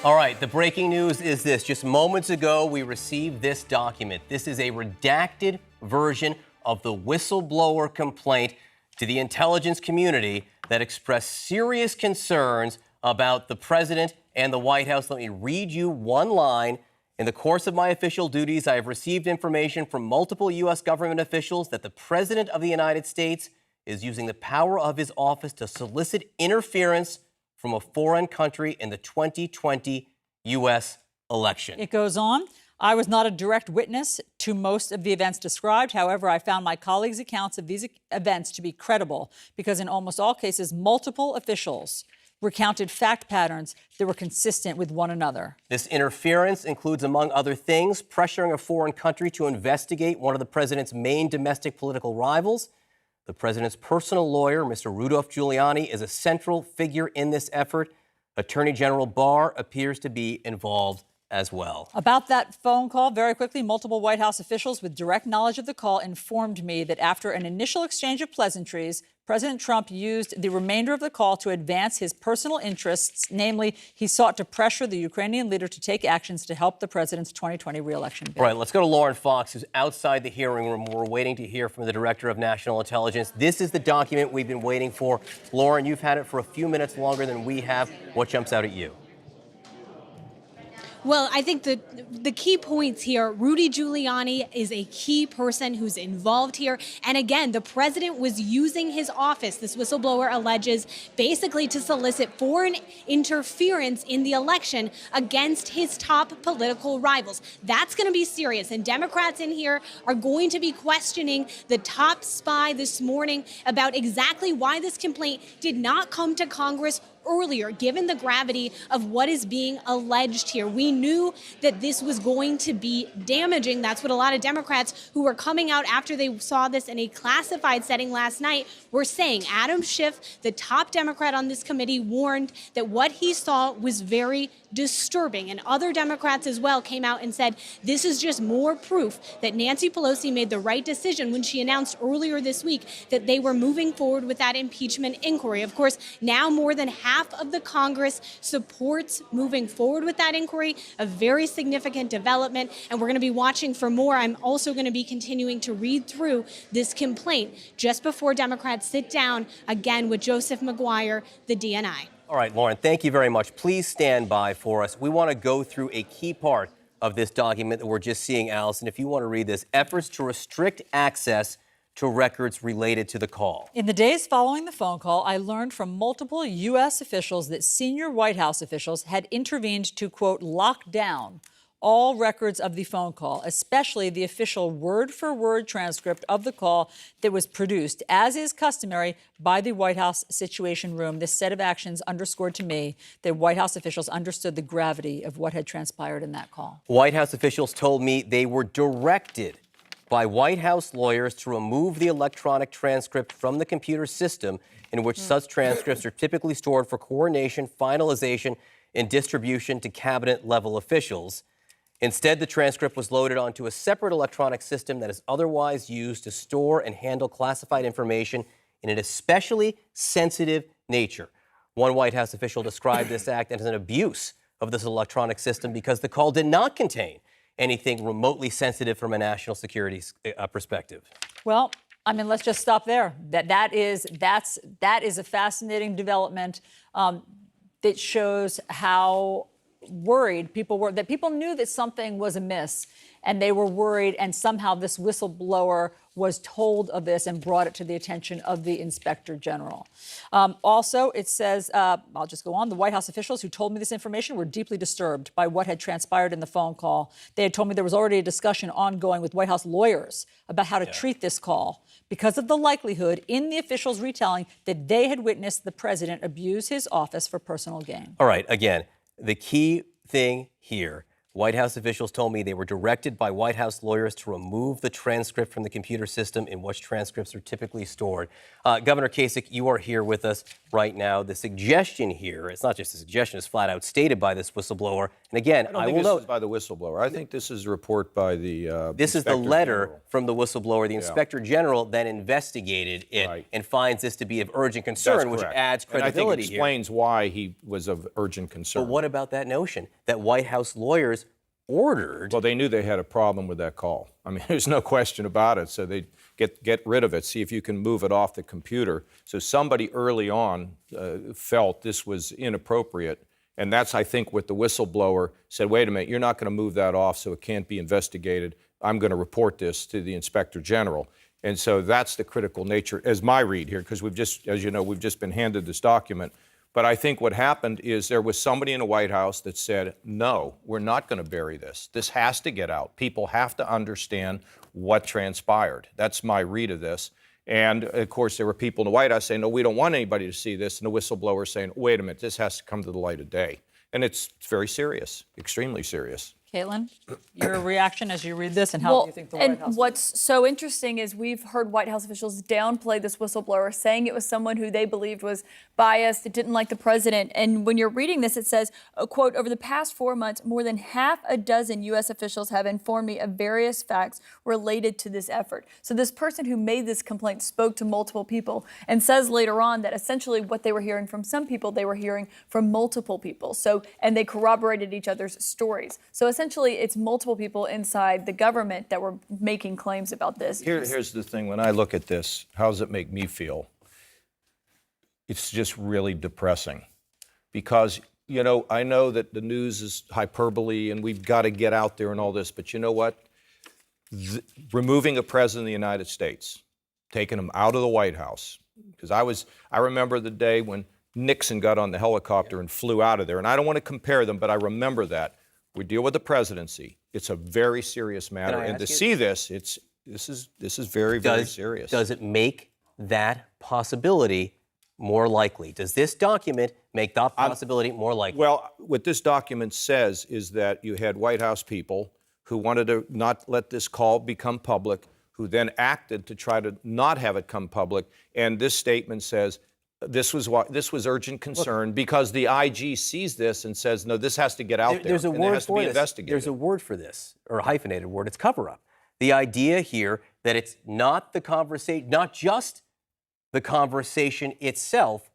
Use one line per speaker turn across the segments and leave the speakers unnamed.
All right, the breaking news is this. Just moments ago, we received this document. This is a redacted version of the whistleblower complaint to the intelligence community that expressed serious concerns about the president and the White House. Let me read you one line. In the course of my official duties, I have received information from multiple U.S. government officials that the President of the United States is using the power of his office to solicit interference from a foreign country in the 2020 U.S. election.
It goes on. I was not a direct witness to most of the events described. However, I found my colleagues' accounts of these events to be credible because in almost all cases, multiple officials recounted fact patterns that were consistent with one another.
This interference includes, among other things, pressuring a foreign country to investigate one of the president's main domestic political rivals. The president's personal lawyer, Mr. Rudolph Giuliani, is a central figure in this effort. Attorney General Barr appears to be involved as well.
About that phone call, very quickly, multiple White House officials with direct knowledge of the call informed me that after an initial exchange of pleasantries, President Trump used the remainder of the call to advance his personal interests. Namely, he sought to pressure the Ukrainian leader to take actions to help the president's 2020 re-election bid.
All right, let's go to Lauren Fox, who's outside the hearing room. We're waiting to hear from the Director of National Intelligence. This is the document we've been waiting for. Lauren, you've had it for a few minutes longer than we have. What jumps out at you?
Well, I think the key points here, Rudy Giuliani is a key person who's involved here. And again, the president was using his office, this whistleblower alleges, basically to solicit foreign interference in the election against his top political rivals. That's going to be serious. And Democrats in here are going to be questioning the top spy this morning about exactly why this complaint did not come to Congress earlier, given the gravity of what is being alleged here. We knew that this was going to be damaging. That's what a lot of Democrats who were coming out after they saw this in a classified setting last night were saying. Adam Schiff, the top Democrat on this committee, warned that what he saw was very disturbing. And other Democrats as well came out and said this is just more proof that Nancy Pelosi made the right decision when she announced earlier this week that they were moving forward with that impeachment inquiry. Of course, now more than half of the Congress supports moving forward with that inquiry, a very significant development, and we're going to be watching for more. I'm also going to be continuing to read through this complaint just before Democrats sit down again with Joseph Maguire, the DNI.
All right, Lauren, thank you very much. Please stand by for us. We want to go through a key part of this document that we're just seeing, Allison. If you want to read this, efforts to restrict access to records related to the call.
In the days following the phone call, I learned from multiple U.S. officials that senior White House officials had intervened to, quote, lock down all records of the phone call, especially the official word-for-word transcript of the call that was produced, as is customary, by the White House Situation Room. This set of actions underscored to me that White House officials understood the gravity of what had transpired in that call.
White House officials told me they were directed by White House lawyers to remove the electronic transcript from the computer system in which such transcripts are typically stored for coordination, finalization, and distribution to cabinet-level officials. Instead, the transcript was loaded onto a separate electronic system that is otherwise used to store and handle classified information in an especially sensitive nature. One White House official described this act as an abuse of this electronic system because the call did not contain anything remotely sensitive from a national security perspective.
Well, I mean, let's just stop there. That is a fascinating development that shows how worried people were, that people knew that something was amiss and they were worried, and somehow this whistleblower was told of this and brought it to the attention of the Inspector General. Also, it says, I'll just go on, the White House officials who told me this information were deeply disturbed by what had transpired in the phone call. They had told me there was already a discussion ongoing with White House lawyers about how to treat this call because of the likelihood in the officials' retelling that they had witnessed the president abuse his office for personal gain.
All right, again, the key thing here, White House officials told me they were directed by White House lawyers to remove the transcript from the computer system in which transcripts are typically stored. Governor Kasich, you are here with us right now. The suggestion here, it's not just a suggestion, it's flat out stated by this whistleblower. And again,
I don't think this is by the whistleblower. I think this is a report by the
this is the
Inspector
letter
General.
from the whistleblower. The Inspector General then investigated it and finds this to be of urgent concern,
That's
which
correct.
adds
And I
credibility
think explains why he was of urgent concern.
But what about that notion that White House lawyers ordered?
Well, they knew they had a problem with that call. I mean, there's no question about it. So they get rid of it, see if you can move it off the computer. So somebody early on felt this was inappropriate. And that's, I think, what the whistleblower said, wait a minute, you're not going to move that off so it can't be investigated. I'm going to report this to the Inspector General. And so that's the critical nature, as my read here, because we've just, as you know, we've just been handed this document. But I think what happened is there was somebody in the White House that said, no, we're not going to bury this. This has to get out. People have to understand what transpired. That's my read of this. And, of course, there were people in the White House saying, no, we don't want anybody to see this. And the whistleblower saying, wait a minute, this has to come to the light of day. And it's very serious, extremely serious.
Caitlin, your reaction as you read this, and how do you think the White House?
And what's so interesting is we've heard White House officials downplay this whistleblower, saying it was someone who they believed was biased, that didn't like the president. And when you're reading this, it says, quote, over the past 4 months, more than half a dozen U.S. officials have informed me of various facts related to this effort. So this person who made this complaint spoke to multiple people and says later on that essentially what they were hearing from some people, they were hearing from multiple people. So, and they corroborated each other's stories. So essentially, it's multiple people inside the government that were making claims about this.
Here's the thing. When I look at this, how does it make me feel? It's just really depressing because, you know, I know that the news is hyperbole and we've got to get out there and all this, but you know what? Removing a president of the United States, taking him out of the White House, because I remember the day when Nixon got on the helicopter and flew out of there, and I don't want to compare them, but I remember that. We deal with the presidency. It's a very serious matter, and to see this, this is very, very serious.
Does it make that possibility more likely? Does this document make that possibility more likely?
Well, what this document says is that you had White House people who wanted to not let this call become public, who then acted to try to not have it come public, and this statement says this was urgent concern because the IG sees this and says, no, this has to get out there.
There's a
and
word
it has to
for
be
this.
investigated.
There's a word for this, or a hyphenated word. It's cover-up. The idea here that it's not the conversation, not just the conversation itself,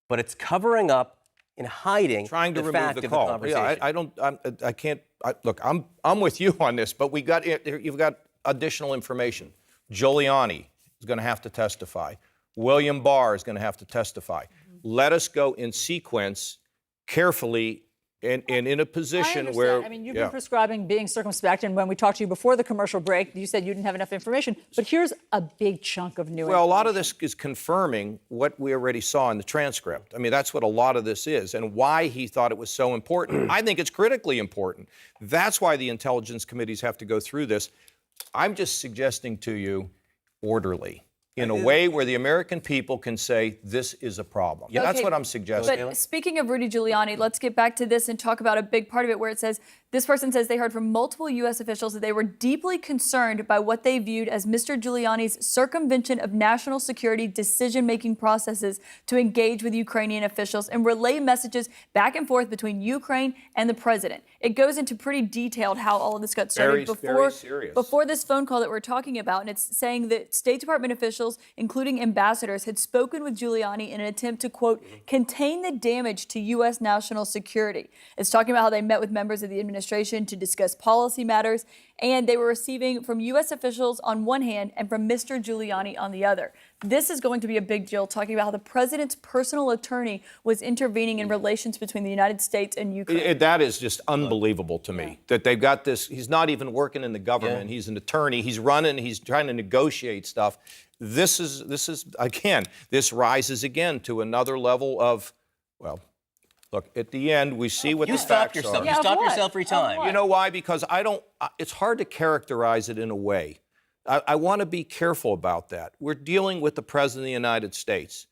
but it's covering up and hiding
trying to
the
remove
fact
the
of
call.
the conversation.
I can't. Look, I'm with you on this, but you've got additional information. Giuliani is going to have to testify. William Barr is going to have to testify. Let us go in sequence carefully and in a position where...
I mean, you've been prescribing being circumspect, and when we talked to you before the commercial break, you said you didn't have enough information. But here's a big chunk of new information.
Well, a lot of this is confirming what we already saw in the transcript. I mean, that's what a lot of this is, and why he thought it was so important. I think it's critically important. That's why the intelligence committees have to go through this. I'm just suggesting to you orderly, in a way where the American people can say, this is a problem.
Okay,
that's what I'm suggesting.
But speaking of Rudy Giuliani, let's get back to this and talk about a big part of it where it says, this person says they heard from multiple U.S. officials that they were deeply concerned by what they viewed as Mr. Giuliani's circumvention of national security decision-making processes to engage with Ukrainian officials and relay messages back and forth between Ukraine and the president. It goes into pretty detailed how all of this got started
Very serious.
before this phone call that we're talking about, and it's saying that State Department officials, including ambassadors, had spoken with Giuliani in an attempt to, quote, contain the damage to U.S. national security. It's talking about how they met with members of the administration to discuss policy matters, and they were receiving from U.S. officials on one hand and from Mr. Giuliani on the other. This is going to be a big deal, talking about how the president's personal attorney was intervening in relations between the United States and Ukraine.
That is just unbelievable to me, that they've got this. He's not even working in the government. He's an attorney. He's running. He's trying to negotiate stuff. This is again, this rises again to another level of, well, look, at the end, we see what the facts are.
You stop yourself every time.
You know why? Because it's hard to characterize it in a way. I want to be careful about that. We're dealing with the President of the United States.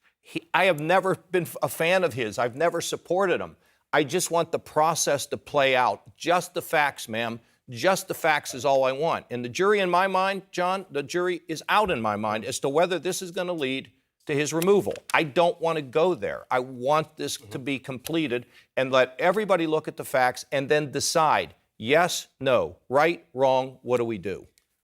I have never been a fan of his. I've never supported him. I just want the process to play out. Just the facts, ma'am. Just the facts is all I want. And the jury in my mind, John, the jury is out in my mind as to whether this is going to lead to his removal. I don't want to go there. I want this to be completed and let everybody look at the facts and then decide, yes, no, right, wrong, what do we do?